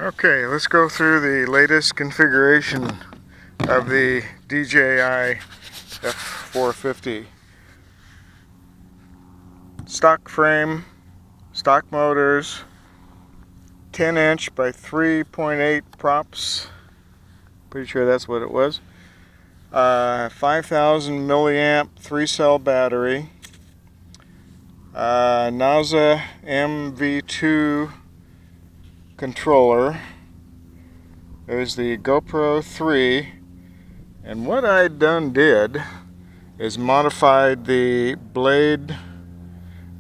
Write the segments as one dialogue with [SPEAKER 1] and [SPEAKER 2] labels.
[SPEAKER 1] Okay, let's go through the latest configuration of the DJI F450. Stock frame, stock motors, 10-inch by 3.8 props. Pretty sure that's what it was. 5,000 milliamp 3-cell battery. NASA MV2 controller. There's the GoPro 3, and what I did is modified the Blade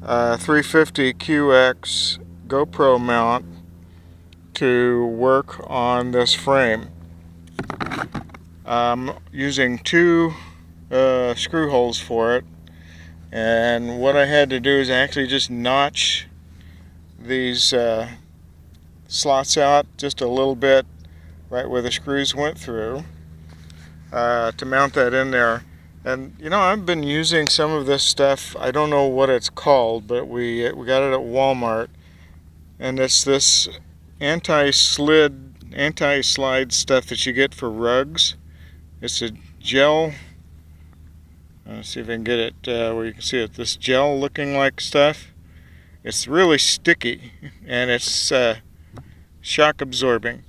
[SPEAKER 1] 350 QX GoPro mount to work on this frame. I'm using two screw holes for it, and what I had to do is actually just notch these slots out just a little bit right where the screws went through to mount that in there. And you know, I've been using some of this stuff. I don't know what it's called, but we got it at Walmart, and it's this anti-slide stuff that you get for rugs. It's a gel. Let's see if I can get it where you can see it. This gel looking like stuff. It's really sticky, and it's shock absorbing,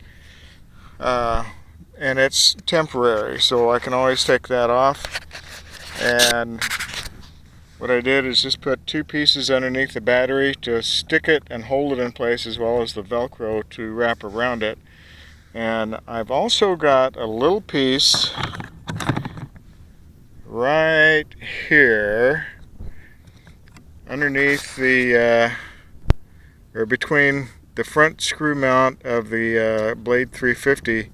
[SPEAKER 1] and it's temporary, so I can always take that off. And what I did is just put two pieces underneath the battery to stick it and hold it in place, as well as the Velcro to wrap around it. And I've also got a little piece right here underneath the or between the front screw mount of the Blade 350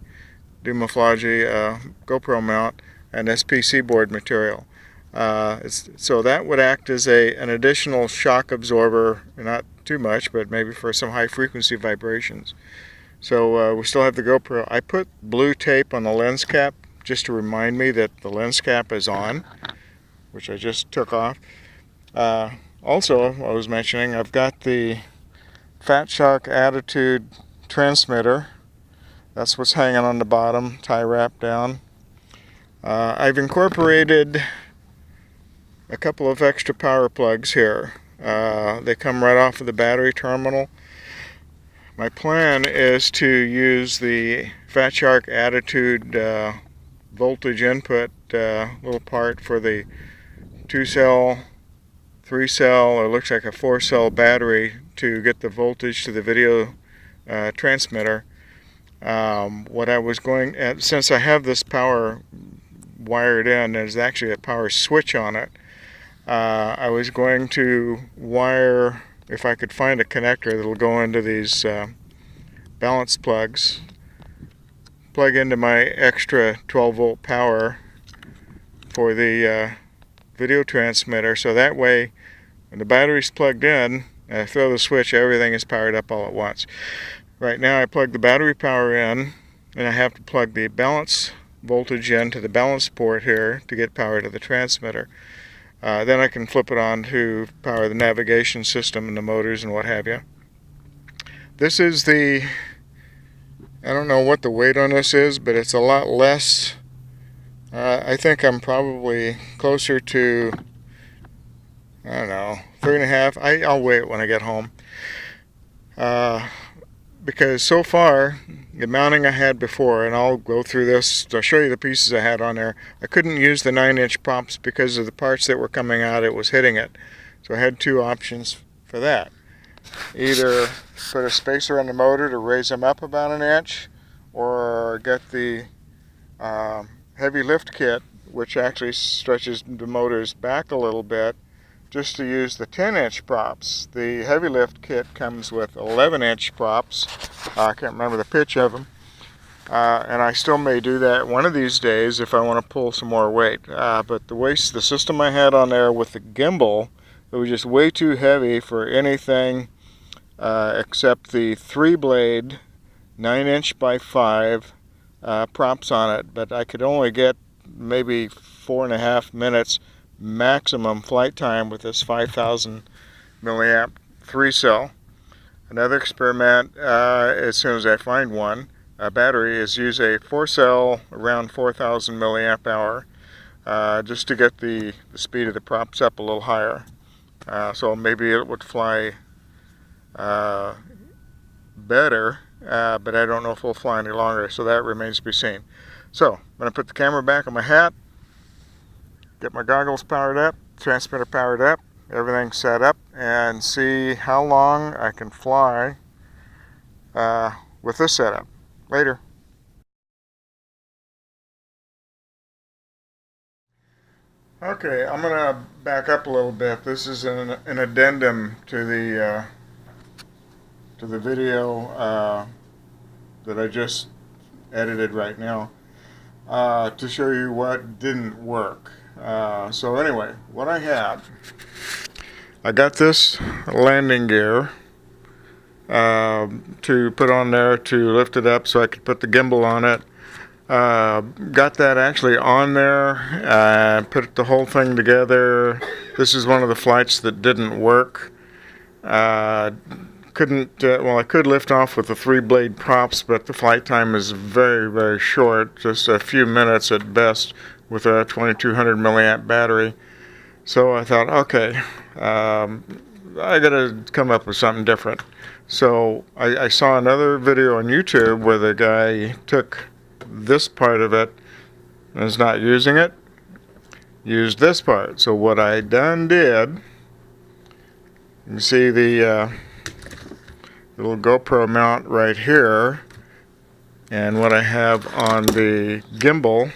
[SPEAKER 1] Dumaflage GoPro mount and this PC board material. So that would act as an additional shock absorber, not too much, but maybe for some high frequency vibrations. So we still have the GoPro. I put blue tape on the lens cap just to remind me that the lens cap is on, which I just took off. Also, I was mentioning, I've got the Fat Shark Attitude transmitter. That's what's hanging on the bottom, tie wrap down. I've incorporated a couple of extra power plugs here. They come right off of the battery terminal. My plan is to use the Fat Shark Attitude voltage input little part for the 2-cell, 3-cell, or looks like a 4-cell battery to get the voltage to the video transmitter. What I was going at, since I have this power wired in, there's actually a power switch on it. I was going to wire, if I could find a connector that'll go into these balance plugs, plug into my extra 12-volt power for the video transmitter, so that way when the battery's plugged in and I throw the switch, everything is powered up all at once. Right now I plug the battery power in, and I have to plug the balance voltage into the balance port here to get power to the transmitter. Then I can flip it on to power the navigation system and the motors and what have you. This is the, I don't know what the weight on this is, but it's a lot less. I think I'm probably closer to, I don't know, 3.5. I'll weigh it when I get home. Because so far, the mounting I had before, and I'll go through this, I'll show you the pieces I had on there. I couldn't use the 9-inch props because of the parts that were coming out, it was hitting it. So I had two options for that. Either put a spacer on the motor to raise them up about 1 inch, or get the heavy lift kit, which actually stretches the motors back a little bit, just to use the 10-inch props. The heavy lift kit comes with 11-inch props. I can't remember the pitch of them. And I still may do that one of these days if I want to pull some more weight. But the system I had on there with the gimbal, it was just way too heavy for anything except the 3-blade 9-inch by 5 props on it. But I could only get maybe 4.5 minutes maximum flight time with this 5,000 milliamp 3-cell. Another experiment, as soon as I find one, a battery, is use a 4-cell around 4,000 milliamp hour just to get the speed of the props up a little higher. So maybe it would fly better, but I don't know if it'll fly any longer, so that remains to be seen. So I'm going to put the camera back on my hat, get my goggles powered up, transmitter powered up, everything set up, and see how long I can fly with this setup. Later. Okay, I'm going to back up a little bit. This is an addendum to the video that I just edited right now to show you what didn't work. So anyway, what I got this landing gear to put on there to lift it up so I could put the gimbal on it. Got that actually on there, put the whole thing together. This is one of the flights that didn't work. Well, I could lift off with the 3-blade props, but the flight time is very, very short, just a few minutes at best with a 2200 milliamp battery. So I thought, okay, I gotta come up with something different. So I saw another video on YouTube where the guy took this part of it and is not using it, used this part. So what I did, you can see the little GoPro mount right here, and what I have on the gimbal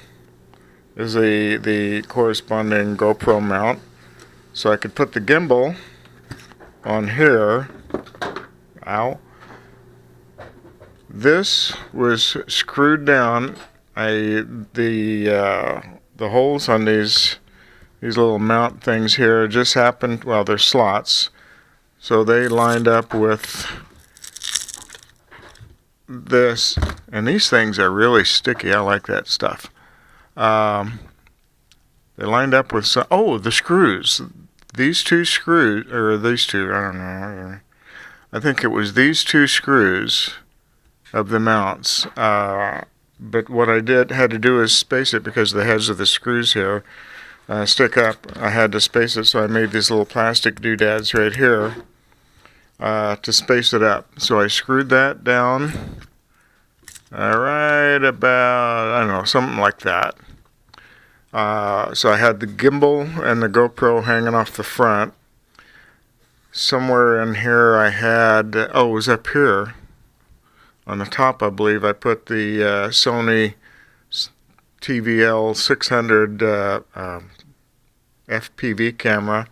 [SPEAKER 1] is the corresponding GoPro mount. So I could put the gimbal on here. Ow. This was screwed down. The holes on these little mount things here just happened, well, they're slots, so they lined up with this, and these things are really sticky. I like that stuff. They lined up with some, the screws. These two screws, or these two, I don't know. I think it was these two screws of the mounts. But what I had to do is space it because the heads of the screws here stick up. I had to space it, so I made these little plastic doodads right here to space it up. So I screwed that down right about, I don't know, something like that. So I had the gimbal and the GoPro hanging off the front. Somewhere in here I had, it was up here on the top, I believe. I put the Sony TVL 600 FPV camera.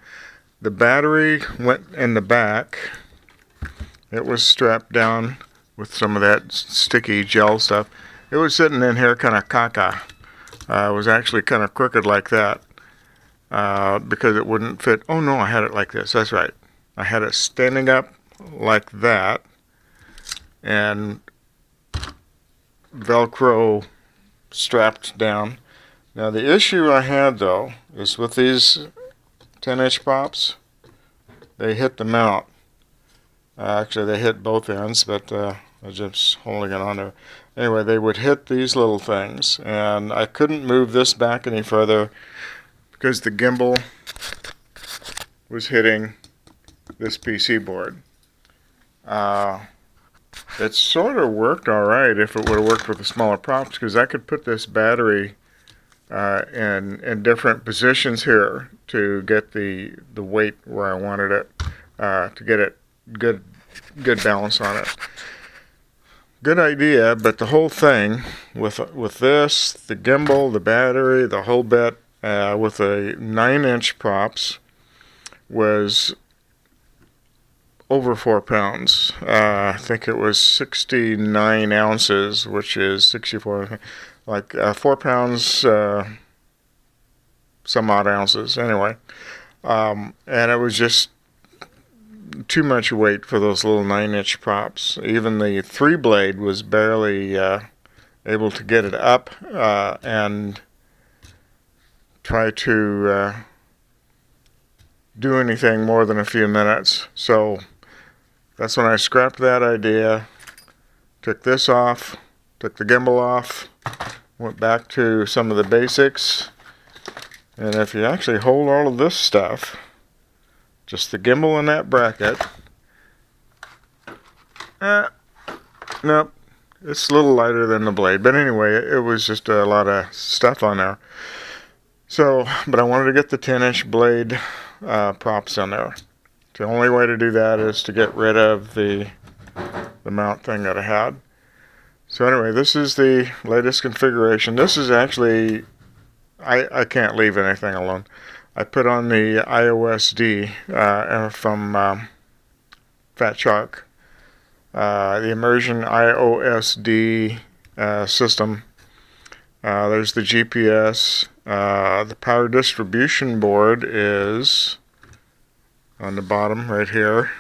[SPEAKER 1] The battery went in the back. It was strapped down with some of that sticky gel stuff. It was sitting in here kind of caca. It was actually kind of crooked like that because it wouldn't fit. Oh no, I had it like this. That's right. I had it standing up like that and Velcro strapped down. Now the issue I had though is with these 10-inch props, they hit the mount. Actually, they hit both ends, but I was just holding it on there. Anyway, they would hit these little things, and I couldn't move this back any further because the gimbal was hitting this PC board. It sort of worked all right if it would have worked with the smaller props, because I could put this battery in different positions here to get the weight where I wanted it, to get it good balance on it. Good idea, but the whole thing with this, the gimbal, the battery, the whole bit, with a 9-inch props was over 4 pounds. I think it was 69 ounces, which is 64, like 4 pounds, some odd ounces. Anyway, and it was just too much weight for those little 9-inch props. Even the 3-blade was barely able to get it up and try to do anything more than a few minutes. So that's when I scrapped that idea, took this off, took the gimbal off, went back to some of the basics. And if you actually hold all of this stuff, just the gimbal and that bracket, nope, it's a little lighter than the blade. But anyway, it was just a lot of stuff on there. So, but I wanted to get the 10-inch blade props on there. The only way to do that is to get rid of the mount thing that I had. So anyway, this is the latest configuration. This is actually, I can't leave anything alone. I put on the IOSD from Fat Shark, the immersion IOSD system. There's the GPS. The power distribution board is on the bottom right here.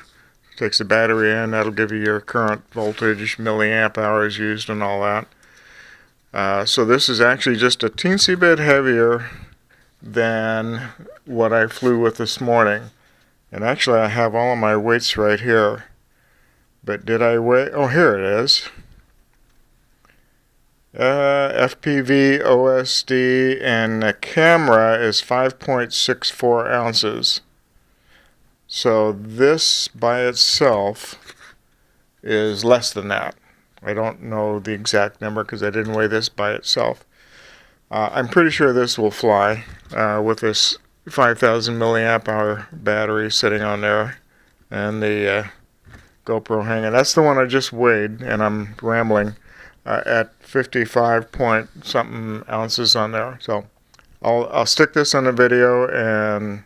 [SPEAKER 1] Takes the battery in, that'll give you your current voltage, milliamp hours used and all that. So this is actually just a teensy bit heavier than what I flew with this morning. And actually I have all of my weights right here. But did I weigh? Oh, here it is. FPV, OSD, and the camera is 5.64 ounces. So this by itself is less than that. I don't know the exact number because I didn't weigh this by itself. I'm pretty sure this will fly with this 5,000 milliamp hour battery sitting on there and the GoPro hanging. That's the one I just weighed, and I'm rambling at 55 point something ounces on there. So I'll stick this on the video and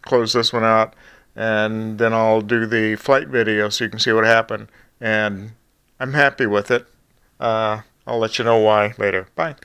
[SPEAKER 1] close this one out, and then I'll do the flight video so you can see what happened. And I'm happy with it. I'll let you know why later. Bye.